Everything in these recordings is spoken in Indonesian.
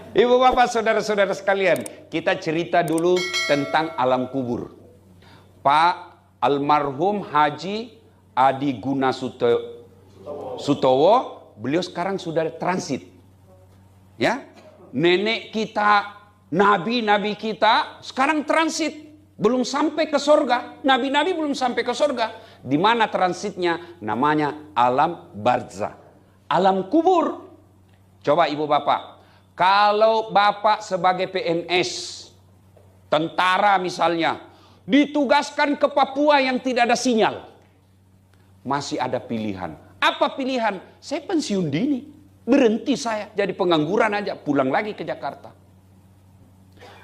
Ibu bapak saudara-saudara sekalian, kita cerita dulu tentang alam kubur. Pak almarhum Haji Adi Guna Sutowo, beliau sekarang sudah transit. Ya, nenek kita, nabi-nabi kita sekarang transit. Belum sampai ke sorga, nabi-nabi belum sampai ke sorga. Di mana transitnya? Namanya alam barzah, alam kubur. Coba ibu bapak, kalau bapak sebagai PNS, tentara misalnya, ditugaskan ke Papua yang tidak ada sinyal, masih ada pilihan. Apa pilihan? Saya pensiun dini, berhenti saya jadi pengangguran aja, pulang lagi ke Jakarta.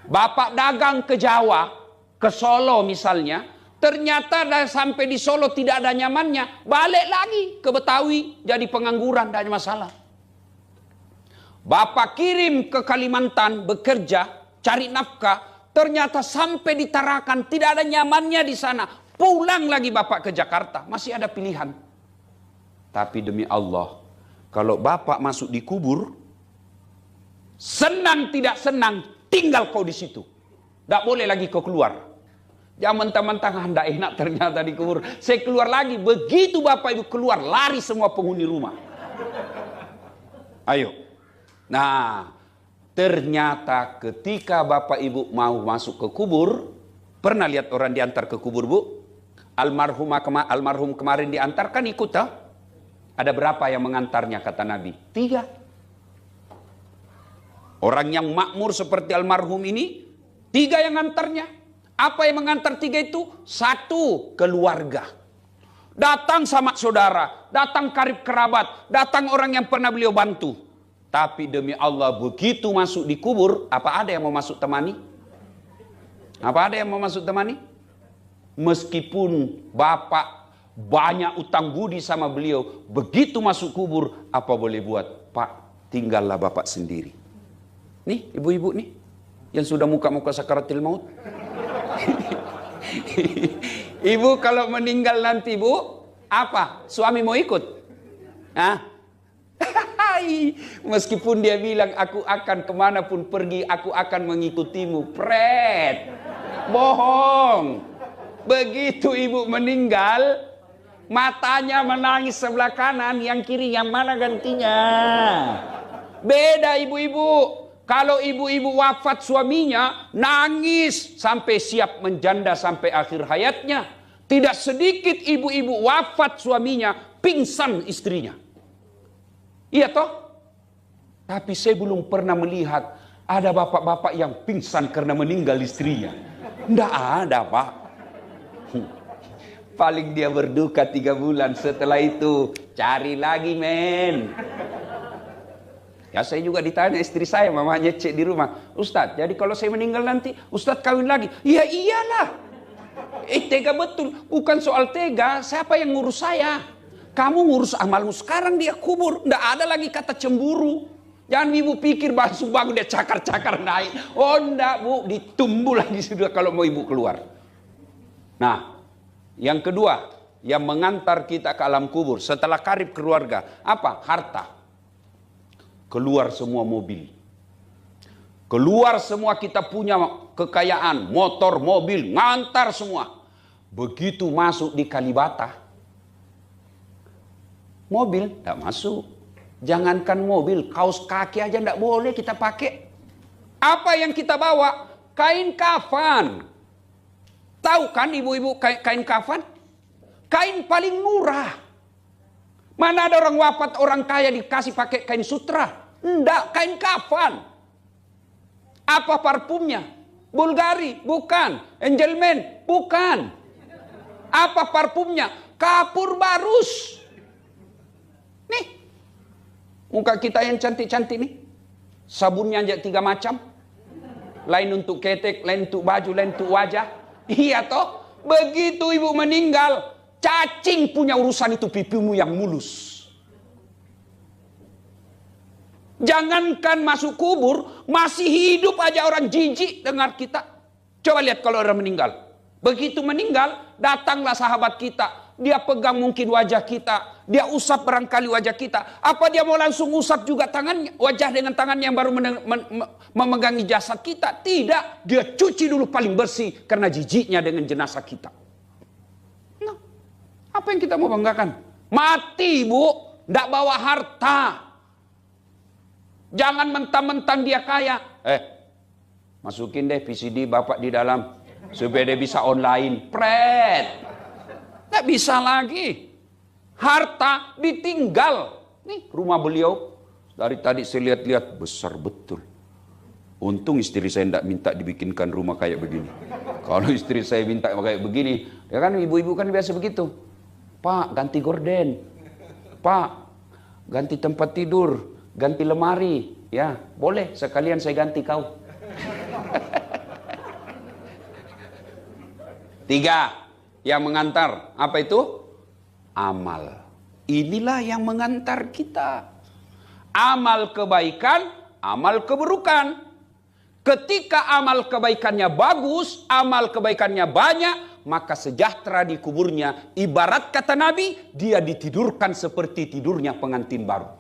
Bapak dagang ke Jawa, ke Solo misalnya, ternyata sampai di Solo tidak ada nyamannya, balik lagi ke Betawi jadi pengangguran, tidak ada masalah. Bapak kirim ke Kalimantan bekerja, cari nafkah, ternyata sampai di Tarakan tidak ada nyamannya di sana, pulang lagi bapak ke Jakarta, masih ada pilihan. Tapi demi Allah, kalau bapak masuk di kubur, senang tidak senang, tinggal kau di situ. Tidak boleh lagi kau keluar. Jangan mentang-mentang tidak enak ternyata di kubur. Saya keluar lagi. Begitu bapak ibu keluar, lari semua penghuni rumah. Ayo. Nah, ternyata ketika bapak ibu mau masuk ke kubur, pernah lihat orang diantar ke kubur, Bu? Almarhum kemarin diantar kan ikut, tak? Ada berapa yang mengantarnya kata Nabi? 3. Orang yang makmur seperti almarhum ini, 3 yang antarnya. Apa yang mengantar 3 itu? 1, keluarga. Datang sama saudara, datang karib kerabat, datang orang yang pernah beliau bantu. Tapi demi Allah, begitu masuk di kubur, apa ada yang mau masuk temani? Apa ada yang mau masuk temani? Meskipun bapak banyak utang budi sama beliau, begitu masuk kubur, apa boleh buat? Pak, tinggallah bapak sendiri. Nih, ibu-ibu nih, yang sudah muka-muka sakaratil maut. Ibu kalau meninggal nanti, Bu, apa? Suami mau ikut? Meskipun dia bilang aku akan kemanapun pergi, aku akan mengikutimu. Pret, bohong. Begitu ibu meninggal, matanya menangis sebelah kanan, yang kiri yang mana gantinya? Beda ibu-ibu. Kalau ibu-ibu wafat suaminya, nangis sampai siap menjanda sampai akhir hayatnya. Tidak sedikit ibu-ibu wafat suaminya, pingsan istrinya. Iya toh? Tapi saya belum pernah melihat ada bapak-bapak yang pingsan karena meninggal istrinya. Tidak ada, Pak. Paling dia berduka 3 bulan, setelah itu cari lagi, men. Ya saya juga ditanya istri saya, mamanya cek di rumah, Ustadz, jadi kalau saya meninggal nanti, Ustadz kawin lagi? Ya iyalah. Tega betul. Bukan soal tega, siapa yang ngurus saya? Kamu ngurus amalmu sekarang, dia kubur. Nggak ada lagi kata cemburu. Jangan ibu pikir basuh bangun dia cakar-cakar naik. Oh enggak, Bu, ditumbuh lagi sudah kalau mau ibu keluar. Nah, yang kedua, yang mengantar kita ke alam kubur setelah karib keluarga, apa? Harta. Keluar semua mobil. Keluar semua kita punya kekayaan, motor, mobil, ngantar semua. Begitu masuk di Kalibata, mobil tidak masuk. Jangankan mobil, kaos kaki aja tidak boleh kita pakai. Apa yang kita bawa? Kain kafan. Tahu kan ibu-ibu kain kafan? Kain paling murah. Mana ada orang wafat, orang kaya dikasih pakai kain sutra? Enggak, kain kafan. Apa parfumnya? Bulgari? Bukan. Angelman? Bukan. Apa parfumnya? Kapur barus. Nih, muka kita yang cantik-cantik nih. Sabunnya aja 3 macam. Lain untuk ketek, lain untuk baju, lain untuk wajah. Iya toh? Begitu ibu meninggal, cacing punya urusan itu pipimu yang mulus. Jangankan masuk kubur, masih hidup aja orang jijik dengar kita. Coba lihat kalau orang meninggal. Begitu meninggal, datanglah sahabat kita. Dia pegang mungkin wajah kita. Dia usap barangkali wajah kita. Apa dia mau langsung usap juga tangannya, wajah dengan tangannya yang baru memegangi jasad kita? Tidak. Dia cuci dulu paling bersih karena jijiknya dengan jenazah kita. Nah, apa yang kita mau banggakan? Mati, Bu. Tidak bawa harta. Jangan mentang-mentang dia kaya. Masukin deh VCD bapak di dalam. Supaya dia bisa online. Pret. Nggak bisa lagi. Harta ditinggal. Nih rumah beliau. Dari tadi saya lihat-lihat. Besar betul. Untung istri saya tidak minta dibikinkan rumah kayak begini. Kalau istri saya minta kayak begini. Ya kan ibu-ibu kan biasa begitu. Pak ganti gorden. Pak ganti tempat tidur. Ganti lemari. Ya boleh sekalian saya ganti kau. 3 yang mengantar. Apa itu? Amal. Inilah yang mengantar kita. Amal kebaikan, amal keburukan. Ketika amal kebaikannya bagus, amal kebaikannya banyak, maka sejahtera di kuburnya. Ibarat kata Nabi, dia ditidurkan seperti tidurnya pengantin baru.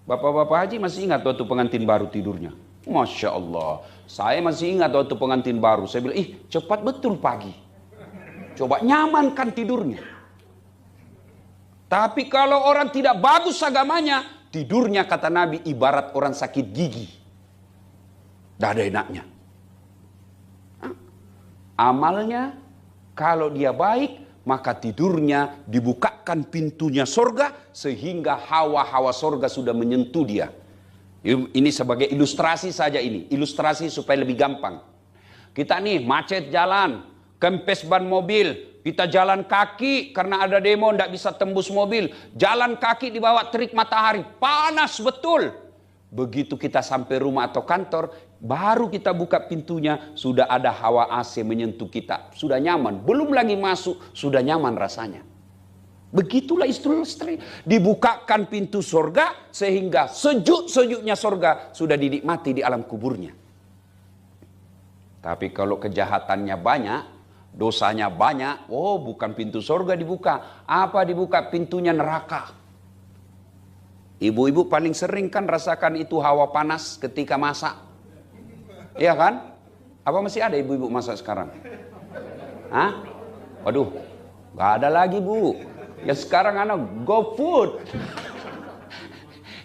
Bapak-bapak haji masih ingat waktu pengantin baru tidurnya? Masya Allah. Saya masih ingat waktu pengantin baru. Saya bilang, cepat betul pagi. Coba nyamankan tidurnya. Tapi kalau orang tidak bagus agamanya, tidurnya kata Nabi ibarat orang sakit gigi. Tidak ada enaknya. Amalnya, kalau dia baik, maka tidurnya dibukakan pintunya sorga, sehingga hawa-hawa sorga sudah menyentuh dia. Ini sebagai ilustrasi saja ini. Ilustrasi supaya lebih gampang. Kita nih macet jalan. Kempes ban mobil. Kita jalan kaki karena ada demo tidak bisa tembus mobil. Jalan kaki di bawah terik matahari. Panas betul. Begitu kita sampai rumah atau kantor. Baru kita buka pintunya. Sudah ada hawa AC menyentuh kita. Sudah nyaman. Belum lagi masuk. Sudah nyaman rasanya. Begitulah istri. Dibukakan pintu sorga sehingga sejuk-sejuknya sorga sudah dinikmati di alam kuburnya. Tapi kalau kejahatannya banyak, dosanya banyak, bukan pintu sorga dibuka. Apa dibuka? Pintunya neraka. Ibu-ibu paling sering kan rasakan itu hawa panas ketika masak. Iya kan? Apa masih ada ibu-ibu masak sekarang? Hah? Waduh, gak ada lagi Bu. Ya sekarang GoFood.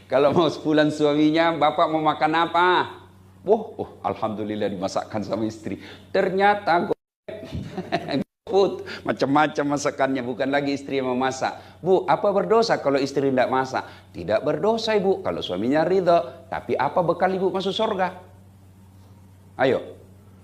Kalau mau sebulan suaminya, bapak mau makan apa? Alhamdulillah dimasakkan sama istri. Ternyata GoFood. Macam-macam masakannya, bukan lagi istri yang memasak. Bu, apa berdosa kalau istri tidak masak? Tidak berdosa Ibu, kalau suaminya ridho. Tapi apa bekal Ibu masuk surga? Ayo,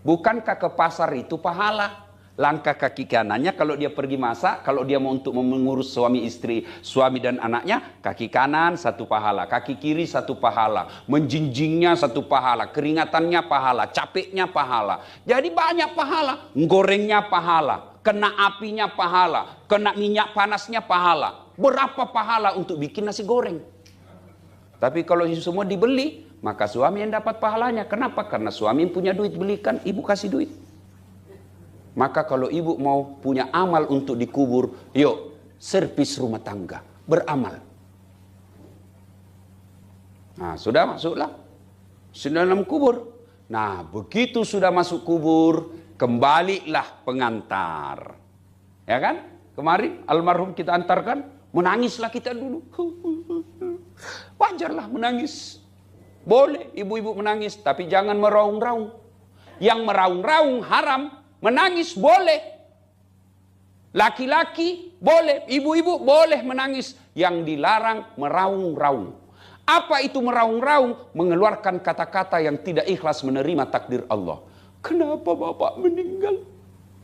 bukankah ke pasar itu pahala? Langkah kaki kanannya kalau dia pergi masak, kalau dia mau untuk mengurus suami istri, suami dan anaknya, kaki kanan 1 pahala, kaki kiri 1 pahala, menjinjingnya 1 pahala, keringatannya pahala, capeknya pahala. Jadi banyak pahala, gorengnya pahala, kena apinya pahala, kena minyak panasnya pahala. Berapa pahala untuk bikin nasi goreng? Tapi kalau itu semua dibeli, maka suami yang dapat pahalanya. Kenapa? Karena suami punya duit, belikan, ibu kasih duit. Maka kalau ibu mau punya amal untuk dikubur, yuk servis rumah tangga, beramal. Nah sudah masuklah, sudah dalam kubur. Nah begitu sudah masuk kubur, kembalilah pengantar. Ya kan? Kemarin almarhum kita antarkan, menangislah kita dulu. Wajarlah menangis. Boleh ibu-ibu menangis, tapi jangan meraung-raung. Yang meraung-raung haram. Menangis boleh. Laki-laki boleh. Ibu-ibu boleh menangis. Yang dilarang meraung-raung. Apa itu meraung-raung? Mengeluarkan kata-kata yang tidak ikhlas menerima takdir Allah. Kenapa bapak meninggal?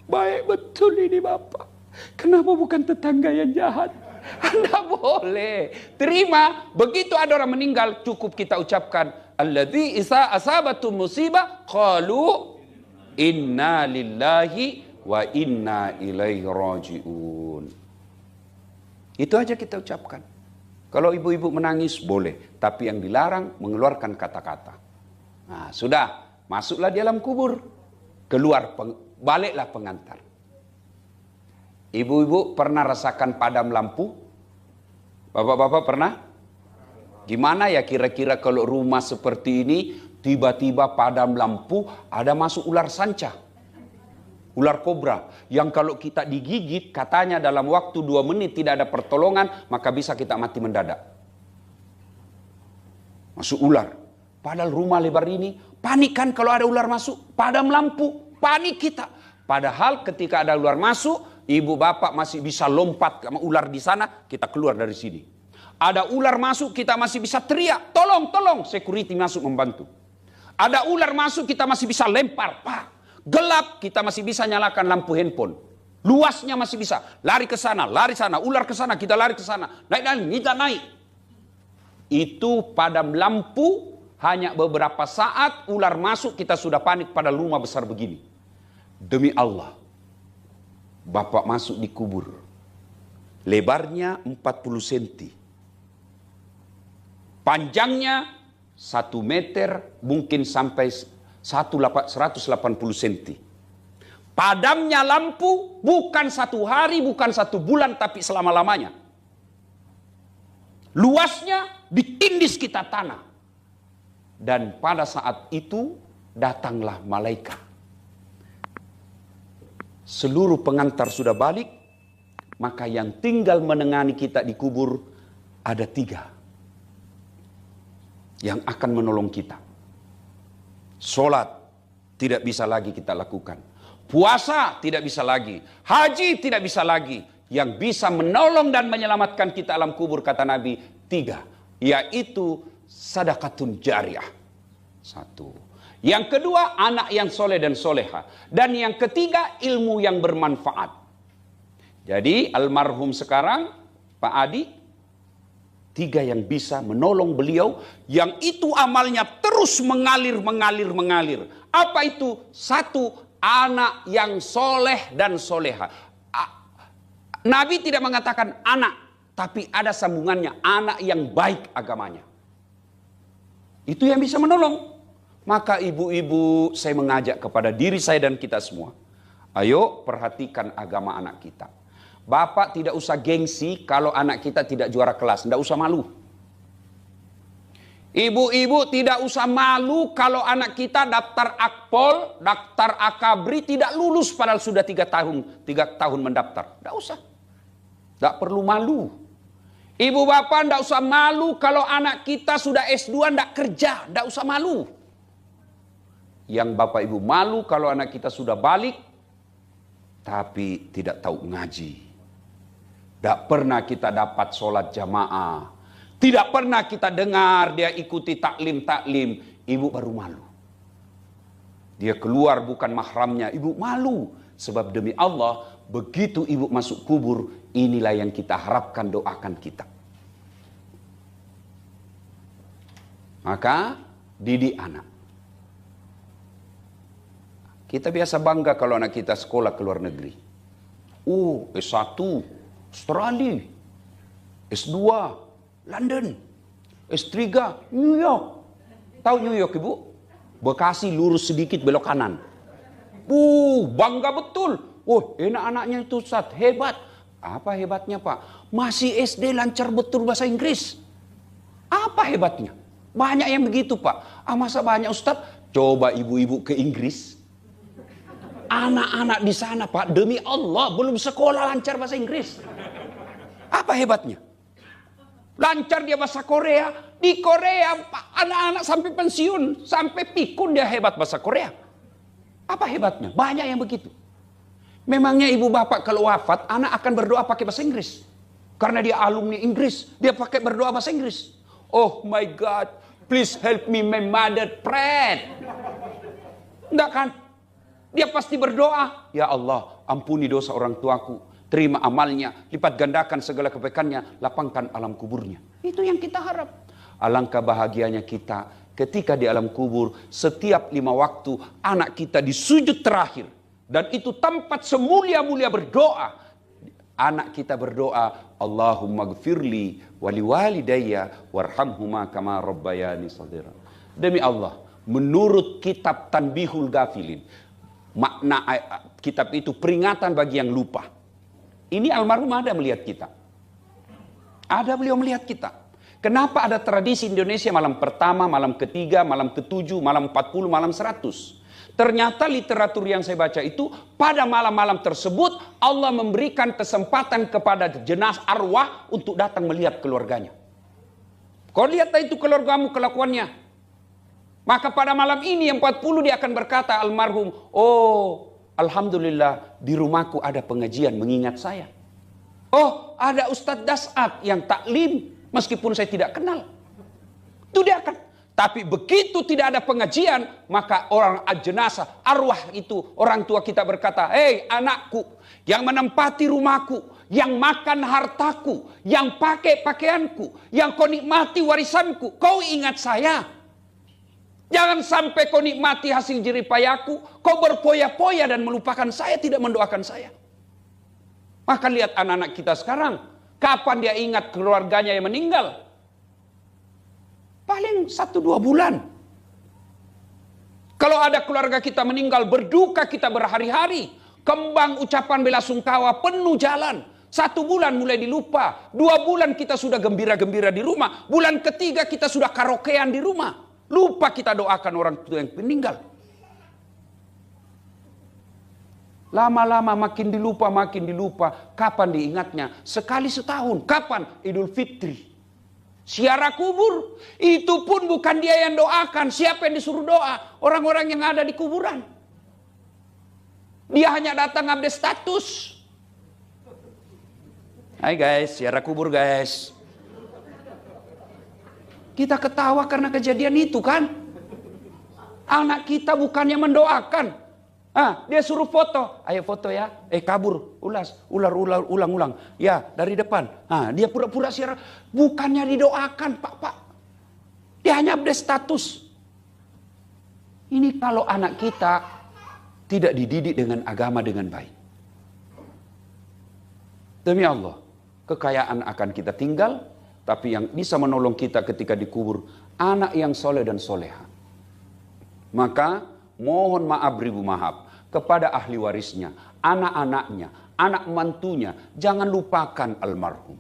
Baik betul ini bapak. Kenapa bukan tetangga yang jahat? Anda boleh. Terima. Begitu ada orang meninggal, cukup kita ucapkan. Alladzi isa asabatu musibah. Qalu inna lillahi wa inna ilaihi raji'un. Itu aja kita ucapkan. Kalau ibu-ibu menangis boleh, tapi yang dilarang mengeluarkan kata-kata. Nah, sudah, masuklah di alam kubur. Keluar, baliklah pengantar. Ibu-ibu pernah rasakan padam lampu? Bapak-bapak pernah? Gimana ya kira-kira kalau rumah seperti ini tiba-tiba padam lampu, ada masuk ular sanca, ular kobra, yang kalau kita digigit katanya dalam waktu 2 menit tidak ada pertolongan, maka bisa kita mati mendadak. Masuk ular. Padahal rumah lebar ini, panik kan kalau ada ular masuk, padam lampu, panik kita. Padahal ketika ada ular masuk, ibu bapak masih bisa lompat sama ular di sana, kita keluar dari sini. Ada ular masuk, kita masih bisa teriak, tolong, tolong, security masuk membantu. Ada ular masuk, kita masih bisa lempar, pak. Gelap, kita masih bisa nyalakan lampu handphone. Luasnya masih bisa, lari ke sana, lari sana, ular ke sana, kita lari ke sana, naik, kita naik. Itu padam lampu, hanya beberapa saat ular masuk, kita sudah panik pada rumah besar begini. Demi Allah, bapak masuk di kubur, lebarnya 40 cm. Panjangnya 1 meter, mungkin sampai 180 cm. Padamnya lampu bukan 1 hari, bukan 1 bulan, tapi selama-lamanya. Luasnya ditindis kita tanah. Dan pada saat itu datanglah malaikat. Seluruh pengantar sudah balik, maka yang tinggal menengani kita di kubur ada 3. Yang akan menolong kita. Sholat tidak bisa lagi kita lakukan. Puasa tidak bisa lagi. Haji tidak bisa lagi. Yang bisa menolong dan menyelamatkan kita alam kubur, kata Nabi, 3. Yaitu sadaqatun jariyah. 1. Yang kedua, anak yang soleh dan soleha. Dan yang ketiga, ilmu yang bermanfaat. Jadi almarhum sekarang, Pak Adi, 3 yang bisa menolong beliau, yang itu amalnya terus mengalir. Apa itu? 1, anak yang soleh dan soleha. Nabi tidak mengatakan anak, tapi ada sambungannya, anak yang baik agamanya. Itu yang bisa menolong. Maka ibu-ibu, saya mengajak kepada diri saya dan kita semua, ayo perhatikan agama anak kita. Bapak tidak usah gengsi kalau anak kita tidak juara kelas. Tidak usah malu. Ibu-ibu tidak usah malu kalau anak kita daftar akpol, daftar akabri tidak lulus padahal sudah 3 tahun mendaftar. Tidak usah. Tidak perlu malu. Ibu bapak tidak usah malu kalau anak kita sudah S2 tidak kerja. Tidak usah malu. Yang bapak ibu malu kalau anak kita sudah balik tapi tidak tahu ngaji. Tidak pernah kita dapat sholat jamaah. Tidak pernah kita dengar dia ikuti taklim. Ibu baru malu. Dia keluar bukan mahramnya. Ibu malu. Sebab demi Allah, begitu ibu masuk kubur, inilah yang kita harapkan, doakan kita. Maka didik anak. Kita biasa bangga kalau anak kita sekolah ke luar negeri. S1 Australia, S2 London, S3 New York. Tahu New York ibu? Bekasi lurus sedikit belok kanan. Bangga betul. Enak anaknya itu Ustaz, hebat. Apa hebatnya Pak? Masih SD lancar betul bahasa Inggris. Apa hebatnya? Banyak yang begitu Pak. Masa banyak Ustaz? Coba ibu-ibu ke Inggris. Anak-anak di sana Pak, demi Allah belum sekolah lancar bahasa Inggris. Apa hebatnya? Lancar dia bahasa Korea. Di Korea Pak, anak-anak sampai pensiun, sampai pikun dia hebat bahasa Korea. Apa hebatnya? Banyak yang begitu. Memangnya ibu bapak kalau wafat, anak akan berdoa pakai bahasa Inggris. Karena dia alumni Inggris, dia pakai berdoa bahasa Inggris. Oh my God, please help me, my mother prayed. Enggak kan? Dia pasti berdoa, ya Allah, ampuni dosa orang tuaku, terima amalnya, lipat gandakan segala kebaikannya, lapangkan alam kuburnya. Itu yang kita harap. Alangkah bahagianya kita ketika di alam kubur, setiap 5 waktu anak kita di sujud terakhir. Dan itu tempat semulia-mulia berdoa. Anak kita berdoa, Allahumma gfirli wali walidayya warhamhuma kama rabbayani shaghira. Demi Allah, menurut kitab Tanbihul Ghafilin, makna kitab itu peringatan bagi yang lupa. Ini almarhum ada melihat kita. Ada beliau melihat kita. Kenapa ada tradisi Indonesia malam pertama, malam ketiga, malam ketujuh, malam 40, malam 100? Ternyata literatur yang saya baca itu pada malam-malam tersebut Allah memberikan kesempatan kepada jenazah arwah untuk datang melihat keluarganya. Kau lihat itu keluargamu kelakuannya. Maka pada malam ini yang 40 dia akan berkata almarhum, oh alhamdulillah di rumahku ada pengajian mengingat saya. Oh ada Ustadz Das'at yang taklim meskipun saya tidak kenal. Itu dia akan. Tapi begitu tidak ada pengajian, maka orang jenazah, arwah itu, orang tua kita berkata, hei anakku, yang menempati rumahku, yang makan hartaku, yang pakai pakaianku, yang kau nikmati warisanku, kau ingat saya. Jangan sampai kau nikmati hasil jeripayahku, kau berpoya-poya dan melupakan saya, tidak mendoakan saya. Maka lihat anak-anak kita sekarang, kapan dia ingat keluarganya yang meninggal? Paling 1-2 bulan. Kalau ada keluarga kita meninggal, berduka kita berhari-hari. Kembang ucapan bela sungkawa penuh jalan. 1 bulan mulai dilupa. 2 bulan kita sudah gembira-gembira di rumah. Bulan ketiga kita sudah karaokean di rumah. Lupa kita doakan orang tua yang meninggal. Lama-lama makin dilupa. Kapan diingatnya? Sekali setahun. Kapan? Idul Fitri. Ziarah kubur. Itu pun bukan dia yang doakan. Siapa yang disuruh doa? Orang-orang yang ada di kuburan. Dia hanya datang update status. Hai guys, ziarah kubur guys. Kita ketawa karena kejadian itu kan. Anak kita bukannya mendoakan. Dia suruh foto. Ayo foto ya. Kabur. Ulang. Ya, dari depan. Dia pura-pura siaran. Bukannya didoakan, Pak. Dia hanya update status. Ini kalau anak kita tidak dididik dengan agama dengan baik. Demi Allah, kekayaan akan kita tinggal, tapi yang bisa menolong kita ketika dikubur, anak yang soleh dan soleha. Maka mohon maaf ribu maaf kepada ahli warisnya, anak-anaknya, anak mantunya, jangan lupakan almarhum.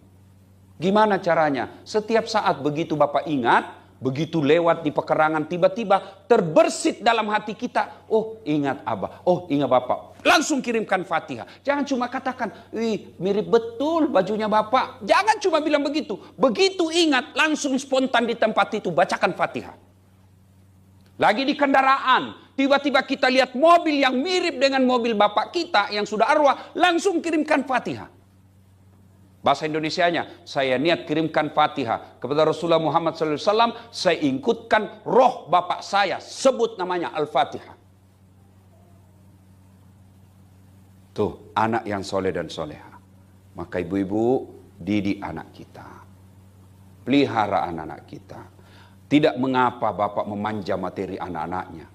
Gimana caranya? Setiap saat begitu Bapak ingat, begitu lewat di pekarangan, tiba-tiba terbersit dalam hati kita, oh ingat Abah, oh ingat Bapak. Langsung kirimkan Fatihah. Jangan cuma katakan, mirip betul bajunya Bapak. Jangan cuma bilang begitu. Begitu ingat, langsung spontan di tempat itu, bacakan Fatihah. Lagi di kendaraan, tiba-tiba kita lihat mobil yang mirip dengan mobil bapak kita yang sudah arwah, langsung kirimkan Fatihah. Bahasa Indonesianya, saya niat kirimkan Fatihah kepada Rasulullah Muhammad SAW, saya ikutkan roh bapak saya, sebut namanya Al-Fatihah. Tuh, anak yang soleh dan soleha. Maka ibu-ibu, didik anak kita. Pelihara anak-anak kita. Tidak mengapa Bapak memanja materi anak-anaknya.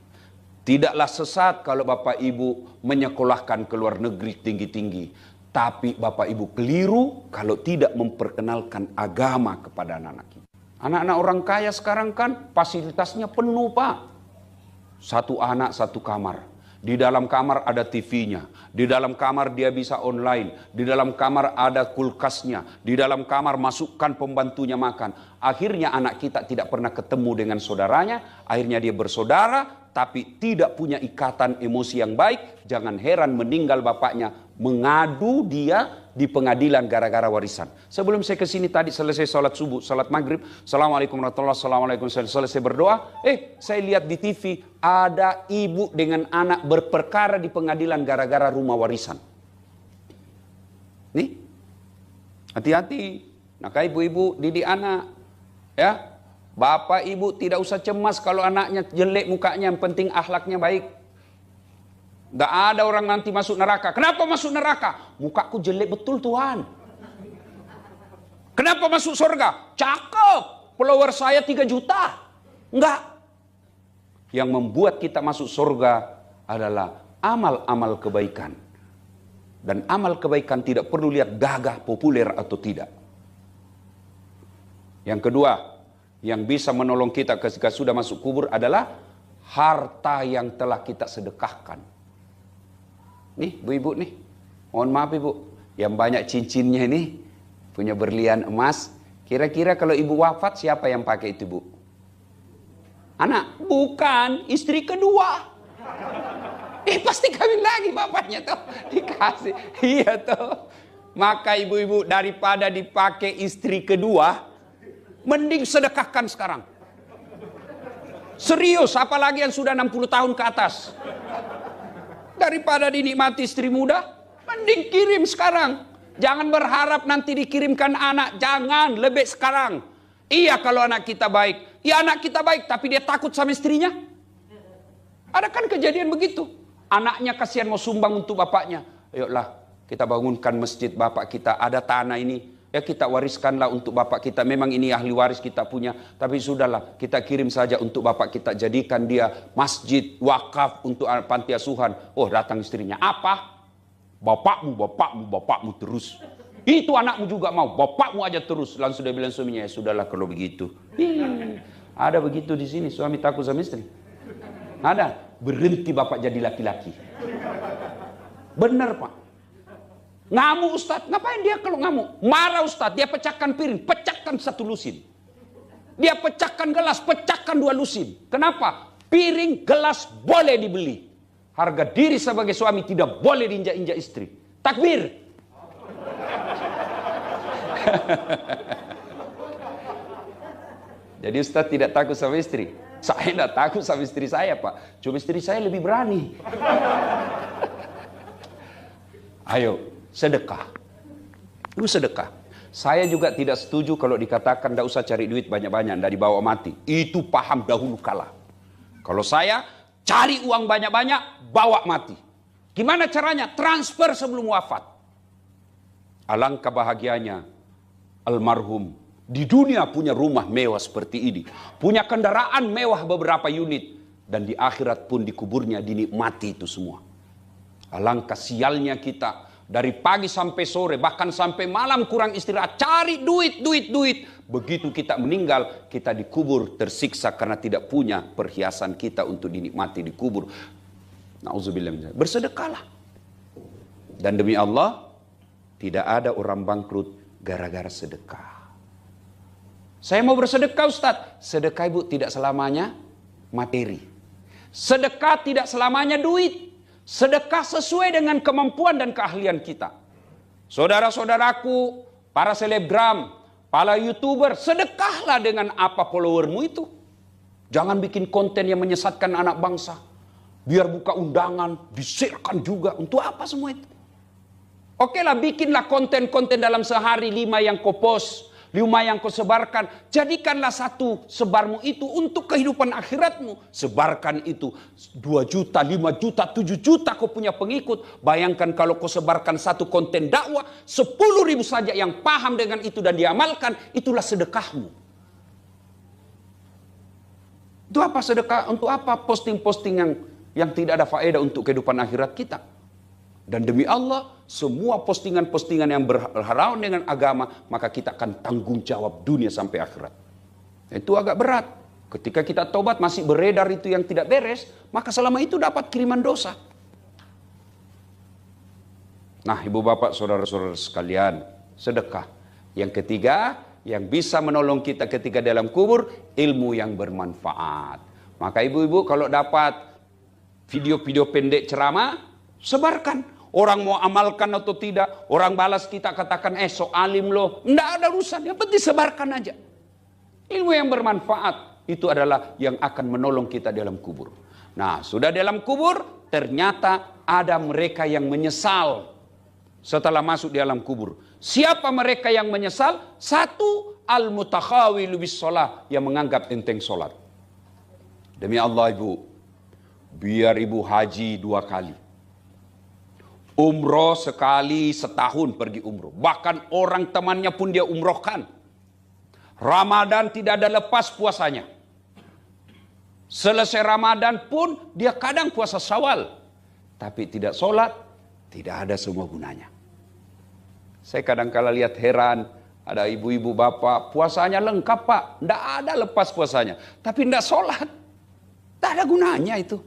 Tidaklah sesat kalau Bapak Ibu menyekolahkan ke luar negeri tinggi-tinggi. Tapi Bapak Ibu keliru kalau tidak memperkenalkan agama kepada anak-anak kita. Anak-anak orang kaya sekarang kan fasilitasnya penuh Pak. 1 anak 1 kamar. Di dalam kamar ada TV-nya. Di dalam kamar dia bisa online. Di dalam kamar ada kulkasnya. Di dalam kamar masukkan pembantunya makan. Akhirnya anak kita tidak pernah ketemu dengan saudaranya. Akhirnya dia bersaudara tapi tidak punya ikatan emosi yang baik. Jangan heran meninggal bapaknya. Mengadu dia di pengadilan gara-gara warisan. Sebelum saya kesini tadi selesai sholat subuh, sholat maghrib. Assalamualaikum warahmatullahi wabarakatuh. Selesai berdoa. Saya lihat di TV ada ibu dengan anak berperkara di pengadilan gara-gara rumah warisan. Nih, hati-hati. Maka ibu-ibu didik anak. Ya, bapak ibu tidak usah cemas kalau anaknya jelek mukanya. Yang penting akhlaknya baik. Gak ada orang nanti masuk neraka. Kenapa masuk neraka? Mukaku jelek betul Tuhan. Kenapa masuk surga? Cakep. Follower saya 3 juta. Enggak. Yang membuat kita masuk surga adalah amal-amal kebaikan. Dan amal kebaikan tidak perlu lihat gagah, populer atau tidak. Yang kedua, yang bisa menolong kita ketika sudah masuk kubur adalah harta yang telah kita sedekahkan. Nih, bu ibu nih, mohon maaf ibu, Yang banyak cincinnya ini, punya berlian emas. Kira-kira kalau ibu wafat, siapa yang pakai itu, Bu? Anak? Bukan, istri kedua. Pasti kawin lagi bapaknya tuh. Dikasih. Iya tuh. Maka ibu-ibu, daripada dipakai istri kedua, mending sedekahkan sekarang. Serius, apalagi yang sudah 60 tahun ke atas. Daripada dinikmati istri muda, mending kirim sekarang. Jangan berharap nanti dikirimkan anak. Jangan, lebih sekarang. Iya kalau anak kita baik. Ya anak kita baik, tapi dia takut sama istrinya. Ada kan kejadian begitu. Anaknya kasihan mau sumbang untuk bapaknya. Ayolah, kita bangunkan masjid bapak kita. Ada tanah ini. Ya kita wariskanlah untuk bapak kita. Memang ini ahli waris kita punya. Tapi sudahlah, kita kirim saja untuk bapak kita. Jadikan dia masjid, wakaf untuk panti asuhan. Oh, datang istrinya. Apa? Bapakmu terus. Itu anakmu juga mau, bapakmu aja terus. Langsung dia bilang suaminya, ya sudahlah kalau begitu. Ada begitu di sini, suami takut sama istri. Ada, berhenti bapak jadi laki-laki. Benar Pak. Ngamuk Ustadz, ngapain dia kalau ngamuk? Marah Ustadz, dia pecahkan piring, pecahkan 1 lusin. Dia pecahkan gelas, pecahkan 2 lusin. Kenapa? Piring, gelas boleh dibeli. Harga diri sebagai suami tidak boleh diinjak-injak istri. Takbir. Jadi Ustaz tidak takut sama istri. Saya tidak takut sama istri saya Pak. Cuma istri saya lebih berani. Ayo, sedekah. Itu sedekah. Saya juga tidak setuju kalau dikatakan tidak usah cari duit banyak-banyak, tidak dibawa mati. Itu paham dahulu kala. Kalau saya cari uang banyak-banyak, bawa mati. Gimana caranya? Transfer sebelum wafat. Alangkah bahagianya almarhum di dunia punya rumah mewah seperti ini. Punya kendaraan mewah beberapa unit. Dan di akhirat pun dikuburnya dinikmati itu semua. Alangkah sialnya kita. Dari pagi sampai sore, bahkan sampai malam kurang istirahat. Cari duit. Begitu kita meninggal, kita dikubur tersiksa karena tidak punya perhiasan kita untuk dinikmati dikubur. Nauzubillah. Bersedekahlah. Dan demi Allah, tidak ada orang bangkrut gara-gara sedekah. Saya mau bersedekah Ustadz. Sedekah Ibu tidak selamanya materi. Sedekah tidak selamanya duit. Sedekah sesuai dengan kemampuan dan keahlian kita. Saudara-saudaraku, para selebgram, para YouTuber, sedekahlah dengan apa followermu itu. Jangan bikin konten yang menyesatkan anak bangsa. Biar buka undangan, di-share-kan juga. Untuk apa semua itu? Oke lah, bikinlah konten-konten dalam sehari 5 yang kau post, 5 yang kau sebarkan. Jadikanlah 1 sebarmu itu untuk kehidupan akhiratmu. Sebarkan itu 2 juta, 5 juta, 7 juta kau punya pengikut. Bayangkan kalau kau sebarkan 1 konten dakwah, 10.000 saja yang paham dengan itu dan diamalkan. Itulah sedekahmu. Itu apa sedekah? Untuk apa posting-posting yang tidak ada faedah untuk kehidupan akhirat kita? Dan demi Allah, semua postingan-postingan yang berhalangan dengan agama, maka kita akan tanggung jawab dunia sampai akhirat. Itu agak berat. Ketika kita tobat masih beredar itu yang tidak beres, maka selama itu dapat kiriman dosa. Nah, ibu bapak, saudara-saudara sekalian, sedekah. Yang ketiga, yang bisa menolong kita ketika dalam kubur, ilmu yang bermanfaat. Maka ibu-ibu kalau dapat video-video pendek ceramah, sebarkan. Orang mau amalkan atau tidak, orang balas kita katakan, so alim loh. Tidak ada urusan, yang penting sebarkan aja. Ilmu yang bermanfaat, itu adalah yang akan menolong kita dalam kubur. Nah, sudah dalam kubur, ternyata ada mereka yang menyesal setelah masuk di alam kubur. Siapa mereka yang menyesal? 1, al-mutakhawilu bis sholah, yang menganggap enteng sholat. Demi Allah ibu, biar ibu haji 2 kali. Umroh sekali setahun pergi umroh. Bahkan orang temannya pun dia umrohkan. Ramadan tidak ada lepas puasanya. Selesai Ramadan pun dia kadang puasa Syawal. Tapi tidak sholat, tidak ada semua gunanya. Saya kadang-kala lihat heran. Ada ibu-ibu bapak, puasanya lengkap Pak. Tidak ada lepas puasanya. Tapi tidak sholat. Tidak ada gunanya itu.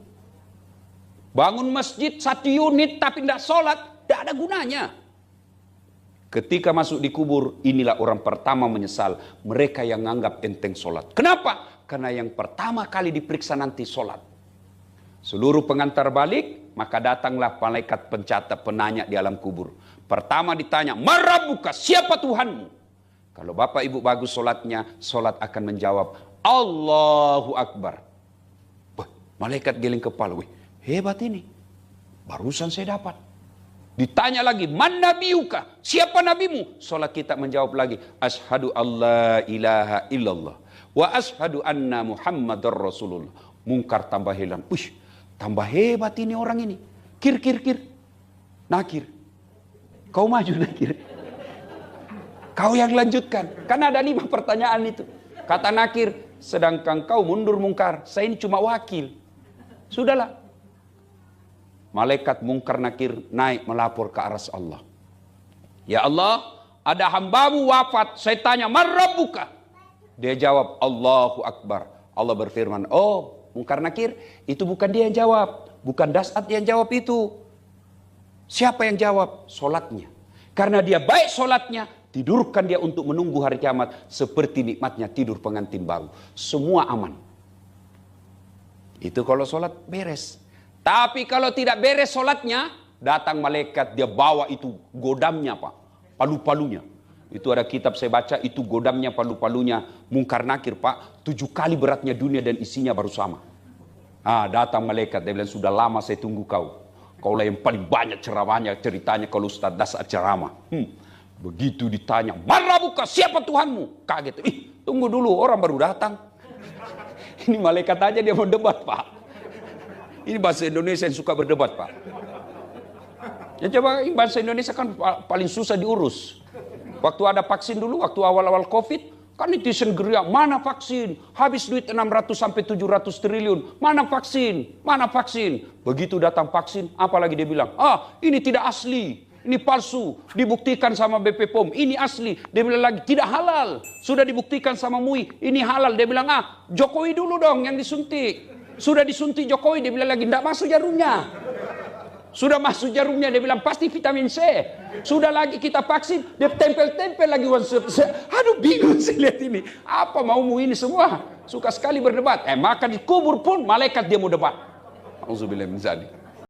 Bangun masjid 1 unit tapi tidak sholat, tidak ada gunanya. Ketika masuk di kubur, inilah orang pertama menyesal. Mereka yang menganggap enteng sholat. Kenapa? Karena yang pertama kali diperiksa nanti sholat. Seluruh pengantar balik, maka datanglah malaikat pencatat penanya di alam kubur. Pertama ditanya, "Marabuka, siapa Tuhanmu?" Kalau bapak ibu bagus sholatnya, sholat akan menjawab, "Allahu Akbar." Malaikat geleng kepala, wih, hebat ini. Barusan saya dapat. Ditanya lagi, "Man nabiyuka?" Siapa nabimu? Sholat kita menjawab lagi, "Ashhadu alla ilaha illallah wa ashhadu anna Muhammadar Rasulullah." Mungkar tambah heran. Wih, tambah hebat ini orang ini. Kir. Nakir. Kau maju Nakir. Kau yang lanjutkan. Karena ada 5 pertanyaan itu. Kata Nakir, sedangkan kau mundur Mungkar. Saya ini cuma wakil. Sudahlah. Malaikat Mungkar Nakir naik melapor ke aras Allah. "Ya Allah, ada hambamu wafat. Saya tanya, man rabbuka?" Dia jawab, "Allahu Akbar." Allah berfirman, "Oh, Mungkar Nakir, itu bukan dia yang jawab. Bukan Dasat yang jawab itu. Siapa yang jawab? Solatnya. Karena dia baik solatnya, tidurkan dia untuk menunggu hari kiamat. Seperti nikmatnya tidur pengantin baru. Semua aman." Itu kalau solat beres. Tapi kalau tidak beres solatnya, datang malaikat, dia bawa itu godamnya Pak. Palu-palunya. Itu ada kitab saya baca, itu godamnya, palu-palunya. Mungkar Nakir Pak, 7 kali beratnya dunia dan isinya baru sama. Datang malaikat, dia bilang, "Sudah lama saya tunggu kau. Kaulah yang paling banyak ceramahnya, ceritanya kalau Ustaz Dasat ceramah." Begitu ditanya, "Man rabbuka, siapa Tuhanmu?" Kaget. Tunggu dulu, orang baru datang. Ini malaikat aja dia mau debat Pak. Ini bahasa Indonesia yang suka berdebat Pak. Ya coba, ini bahasa Indonesia kan paling susah diurus. Waktu ada vaksin dulu, waktu awal-awal COVID, kan netizen geria, "Mana vaksin? Habis duit 600 sampai 700 triliun. Mana vaksin? Mana vaksin?" Begitu datang vaksin, apalagi dia bilang, "Ini tidak asli. Ini palsu. Dibuktikan sama BP POM. Ini asli." Dia bilang lagi, "Tidak halal. Sudah dibuktikan sama MUI. Ini halal." Dia bilang, "Jokowi dulu dong yang disuntik." Sudah disuntik Jokowi, dia bilang lagi, "Tidak masuk jarumnya." Sudah masuk jarumnya, dia bilang, "Pasti vitamin C." Sudah lagi kita vaksin, dia tempel-tempel lagi. Aduh, bingung saya lihat ini. Apa maumu ini semua? Suka sekali berdebat. Maka di kubur pun malaikat dia mau debat. Auzubillah min dzalik.